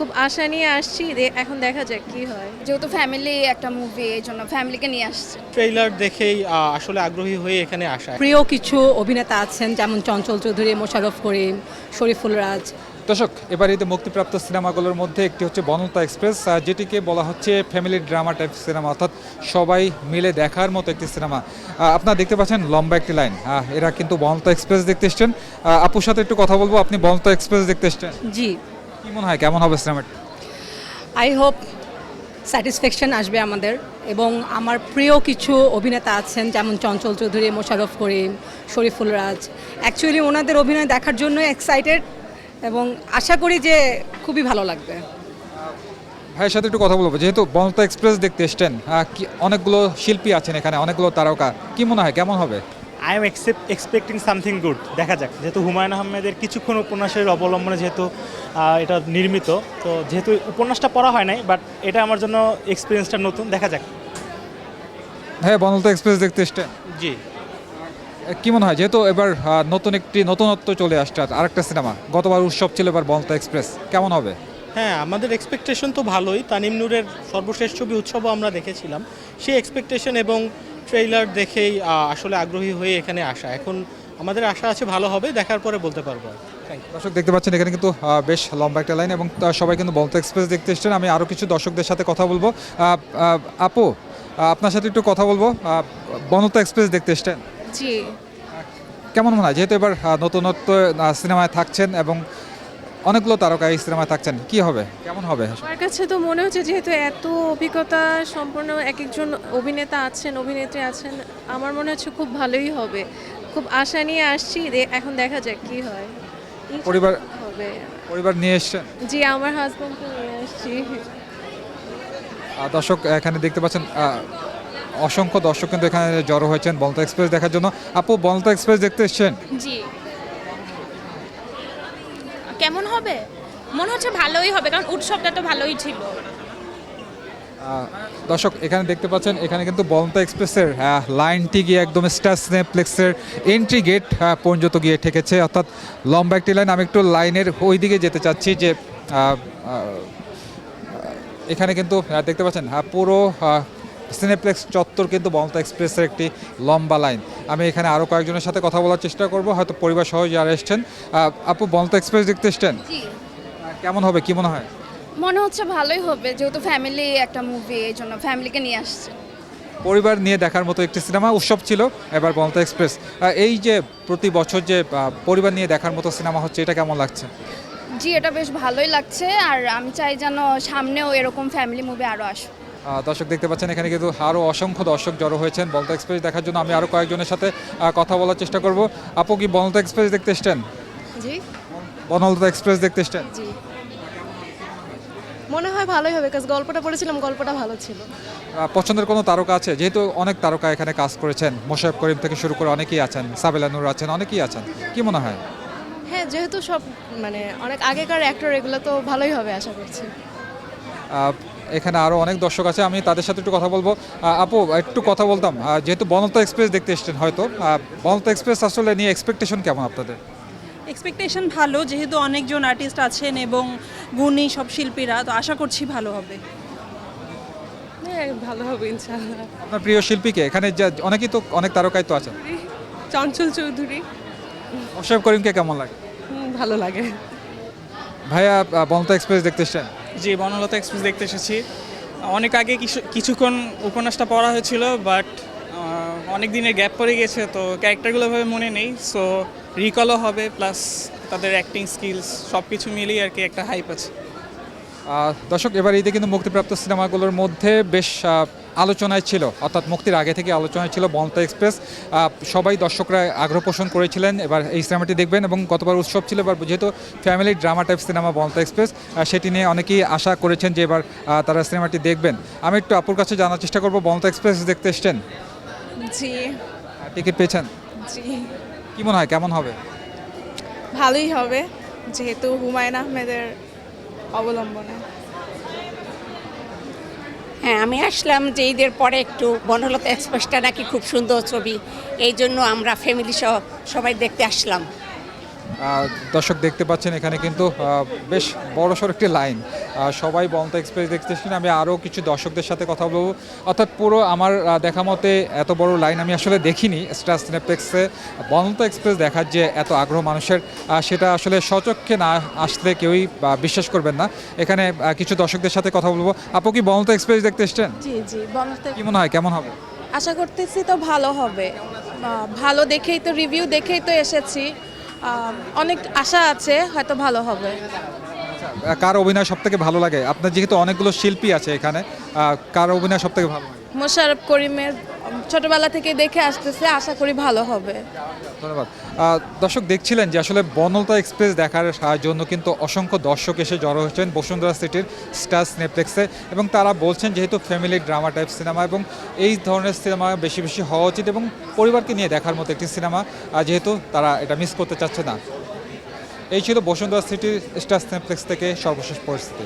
খুব আশা নিয়ে আসছি, এখন দেখা যাক কি হয়। যেহেতু ফ্যামিলি একটা মুভি, এই জন্য ফ্যামিলিকে নিয়ে আসছে। ট্রেইলার দেখেই আসলে আগ্রহী হয়ে এখানে আসা। প্রিয় কিছু অভিনেতা আছেন, যেমন চঞ্চল চৌধুরী, মোশাররফ করিম, শরীফুল রাজ। দর্শক, এবার ঈদে মুক্তিপ্রাপ্ত সিনেমাগুলোর মধ্যে একটি হচ্ছে বনলতা এক্সপ্রেস, যেটিকে বলা হচ্ছে ফ্যামিলি ড্রামা টাইপ সিনেমা, অর্থাৎ সবাই মিলে দেখার মতো একটি সিনেমা। আপনারা দেখতে পাচ্ছেন লম্বা একটি লাইন। এরা কিন্তু বনলতা এক্সপ্রেস দেখতে এসছেন। আপুর সাথে একটু কথা বলবো। আপনি বনলতা এক্সপ্রেস দেখতে এসছেন, জি, কি মনে হয় কেমন হবে সিনেমাটি? আই হোপ স্যাটিসফ্যাকশন আসবে আমাদের। এবং আমার প্রিয় কিছু অভিনেতা আছেন, যেমন চঞ্চল চৌধুরী, মোশাররফ করিম, শরীফুল রাজ। অ্যাকচুয়ালি ওনাদের অভিনয় দেখার জন্য এক্সাইটেড এবং আশা করি যে খুবই ভালো লাগবে। ভাইয়ের সাথে একটু কথা বলবো। যেহেতু বনলতা এক্সপ্রেস দেখতে এসছেন, কি অনেকগুলো শিল্পী আছেন এখানে, অনেকগুলো তারকা, কি মনে হয় কেমন হবে? I am expecting something good. দেখা যাক, যেহেতু হুমায়ুন আহমেদের কিছুক্ষণ উপন্যাসের অবলম্বনে যেহেতু এটা নির্মিত, তো যেহেতু উপন্যাসটা পড়া হয় নাই, বাট এটা আমার জন্য এক্সপিরিয়েন্সটা নতুন। দেখা যাক। হ্যাঁ, বনলতা এক্সপ্রেস দেখতে এসছেন, জি, কি মনে হয়? যেহেতু এবার নতুন একটি নতুনত্ব চলে আসছে, আরেকটা সিনেমা, গতবার উৎসব ছিল, এবার বনলতা এক্সপ্রেস কেমন হবে? হ্যাঁ, আমাদের এক্সপেকটেশন তো ভালোই। তানিম নূরের সর্বশেষ ছবি উৎসবও আমরা দেখেছিলাম। সেই এক্সপেকটেশন এবং ট্রেইলার দেখেই আসলে আগ্রহী হয়ে এখানে আসা। এখন আমাদের আশা আছে ভালো হবে, দেখার পরে বলতে পারবো। Thank you. দর্শক দেখতে পাচ্ছেন এখানে কিন্তু বেশ লম্বা একটা লাইন, এবং সবাই কিন্তু বনলতা এক্সপ্রেস দেখতে এসছেন। আমি আরও কিছু দর্শকদের সাথে কথা বলবো। আপু, আপনার সাথে একটু কথা বলবো। বনলতা এক্সপ্রেস দেখতে এসছেন, জি, কেমন মনে হয়? যেহেতু এবার নতুনত্ব সিনেমায় থাকছেন এবং অনেকগুলো তারকা এই সিনেমায় থাকছেন, কি হবে কেমন হবে? আমার কাছে তো মনে হচ্ছে যেহেতু এত অভিজ্ঞতা সম্পন্ন এক একজন অভিনেতা আছেন, অভিনেত্রী আছেন, আমার মনে হচ্ছে খুব ভালোই হবে। খুব আশা নিয়ে আসছি, এখন দেখা যাক কি হয়। পরিবার- হবে। পরিবার নিয়ে এসছেন? জি, আমার হাজবেন্ডকে নিয়ে আসছি। দর্শক এখানে দেখতে পাচ্ছেন অসংখ্য দর্শক কিন্তু এখানে জড়ো হয়েছেন বনলতা এক্সপ্রেস দেখার জন্য। আপু, বনলতা এক্সপ্রেস দেখতে এসছেন, জি, কেমন হবে? মনে হচ্ছে ভালোই হবে, কারণ উৎসবটা তো ভালোই ছিল। দর্শক এখানে দেখতে পাচ্ছেন, এখানে কিন্তু বনলতা এক্সপ্রেসের লাইনটি গিয়ে একদম স্টার সিনেপ্লেক্সের এন্ট্রি গেট পর্যন্ত গিয়ে ঠেকেছে, অর্থাৎ লম্বা একটি লাইন। আমি একটু লাইনের ওই দিকে যেতে চাচ্ছি, যে এখানে কিন্তু দেখতে পাচ্ছেন পুরো সিনেপ্লেক্স চত্বর কিন্তু বনলতা এক্সপ্রেসের একটি লম্বা লাইন। আমি এখানে আরও কয়েকজনের সাথে কথা বলার চেষ্টা করব, হয়তো পরিবার সহ যারা এসছেন। আপু, বনলতা এক্সপ্রেস দেখতে এসছেন, জি, কেমন হবে কি মনে হয়? মনে হচ্ছে ভালোই হবে, যেহেতু ফ্যামিলি একটা মুভি, এই জন্য ফ্যামিলিকে নিয়ে আসছে। পরিবার নিয়ে দেখার মতো একটি সিনেমা। উৎসব ছিল, এবার বনলতা এক্সপ্রেস। এই যে প্রতি বছর যে পরিবার নিয়ে দেখার মতো সিনেমা হচ্ছে, এটা কেমন লাগছে? জি, এটা বেশ ভালোই লাগছে, আর আমি চাই যেন সামনেও এরকম ফ্যামিলি মুভি আরও আসুক। দর্শক দেখতে পাচ্ছেন এখানে কিন্তু আরও অসংখ্য দর্শক জড়ো হয়েছেন বনলতা এক্সপ্রেস দেখার জন্য। আমি আরও কয়েকজনের সাথে কথা বলার চেষ্টা করব। আপু, কি বনলতা এক্সপ্রেস দেখতে এসছেন? জি, বনলতা এক্সপ্রেস দেখতে এসছেন, জি, মনে হয় ভালোই হবে, কারণ গল্পটা পড়েছিলাম, গল্পটা ভালো ছিল। পছন্দের কোনো তারকা আছে? যেহেতু অনেক তারকা এখানে কাজ করেছেন, মোশাররফ করিম থেকে শুরু করে অনেকেই আছেন, সাবেলা নূর আছেন, অনেকেই আছেন, কি মনে হয়? হ্যাঁ, যেহেতু সব মানে অনেক আগেকার অ্যাক্টর, এগুলো তো ভালোই হবে আশা করছি। এখানে আরও অনেক দর্শক আছে, আমি তাদের সাথে একটু কথা বলবো। আপু, একটু কথা বলতাম, যেহেতু বনলতা এক্সপ্রেস দেখতে এসছেন, হয়তো বনলতা এক্সপ্রেস আসলে নিয়ে এক্সপেকটেশন কেমন আপনাদের? এক্সপেকটেশন ভালো, যেহেতু অনেকজন আর্টিস্ট আছেন এবং গুণী সব শিল্পীরা, তো আশা করছি ভালো হবে। হ্যাঁ, ভালো হবে ইনশাআল্লাহ। আপনার প্রিয় শিল্পীকে এখানে অনেকেই তো, অনেক তারকাই তো আছেন। চঞ্চল চৌধুরী, মোশাররফ করিমকে কেমন লাগে? ভালো লাগে। ভাইয়া, বনলতা এক্সপ্রেস দেখতে এসছেন, জি, বনলতা এক্সপ্রেস দেখতে এসেছি। অনেক আগে কিছুক্ষণ উপন্যাসটা পড়া হয়েছিল, বাট অনেক দিনের গ্যাপ পড়ে গেছে, তো ক্যারেক্টারগুলো ভাবে মনে নেই। সো রিকলও হবে, প্লাস তাদের অ্যাক্টিং স্কিলস সব কিছু মিলিয়ে আর কি একটা হাইপ আছে। দর্শক এবার ঈদে কিন্তু মুক্তিপ্রাপ্ত সিনেমাগুলোর মধ্যে বেশ আলোচনায় ছিল, অর্থাৎ মুক্তির আগে থেকে আলোচনায় ছিল বনলতা এক্সপ্রেস। সবাই দর্শকরা আগ্রহ পোষণ করেছিলেন এবার এই সিনেমাটি দেখবেন, এবং গতবার উৎসব ছিল, এবার যেহেতু family drama type cinema Banalata express, সেটি নিয়ে অনেকেই আশা করেছেন যে এবার তারা সিনেমাটি দেখবেন। আমি একটু আপুর কাছে জানার চেষ্টা করব, বনলতা এক্সপ্রেস দেখতে এসছেন, জি, টিকিট পেয়েছেন, জি, কি মনে হয় কেমন হবে? ভালোই হবে, যেহেতু হুমায়ুন আহমেদের অবলম্বনে। হ্যাঁ, আমি আসলাম যে ঈদের পরে একটু বনলতা এক্সপ্রেসটা নাকি খুব সুন্দর ছবি, এই জন্য আমরা ফ্যামিলি সহ সবাই দেখতে আসলাম। দর্শক দেখতে পাচ্ছেন এখানে কিন্তু বেশ বড়সড় একটি লাইন। সবাই বনলতা এক্সপ্রেস দেখতে এসেছেন। আমি আরও কিছু দর্শকদের সাথে কথা বলবো। অর্থাৎ পুরো আমার দেখা মতে এত বড় লাইন আমি আসলে দেখিনি স্টার সিনেপ্লেক্সে। বনলতা এক্সপ্রেস দেখার যে এত আগ্রহ মানুষের, সেটা আসলে স্বচক্ষে না আসলে কেউই বিশ্বাস করবেন না। এখানে কিছু দর্শকদের সাথে কথা বলবো। আপু কি বনলতা এক্সপ্রেস দেখতে এসেছেন? জি জি বনলতা কি মনে হয় কেমন হবে? আশা করতেছি তো ভালো হবে, ভালো দেখেই তো রিভিউ দেখেই তো এসেছি, অনেক আশা আছে হয়তো ভালো হবে। কার অভিনয় সব থেকে ভালো লাগে আপনার? যেহেতু অনেকগুলো শিল্পী আছে এখানে, কার অভিনয় সব থেকে ভালো লাগে? মোশাররফ করিমের ছোটবেলা থেকে দেখে আসতেছে, আশা করি ভালো হবে। ধন্যবাদ। দর্শক দেখছিলেন যে আসলে বনলতা এক্সপ্রেস দেখার জন্য কিন্তু অসংখ্য দর্শক এসে জড়ো হচ্ছেন বসুন্ধরা সিটির স্টার সিনেপ্লেক্সে, এবং তারা বলছেন যেহেতু ফ্যামিলি ড্রামা টাইপ সিনেমা এবং এই ধরনের সিনেমা বেশি বেশি হওয়া উচিত এবং পরিবারকে নিয়ে দেখার মতো একটি সিনেমা, যেহেতু তারা এটা মিস করতে চাচ্ছে না। এই ছিল বসুন্ধরা সিটির স্টার সিনেপ্লেক্স থেকে সর্বশেষ পরিস্থিতি।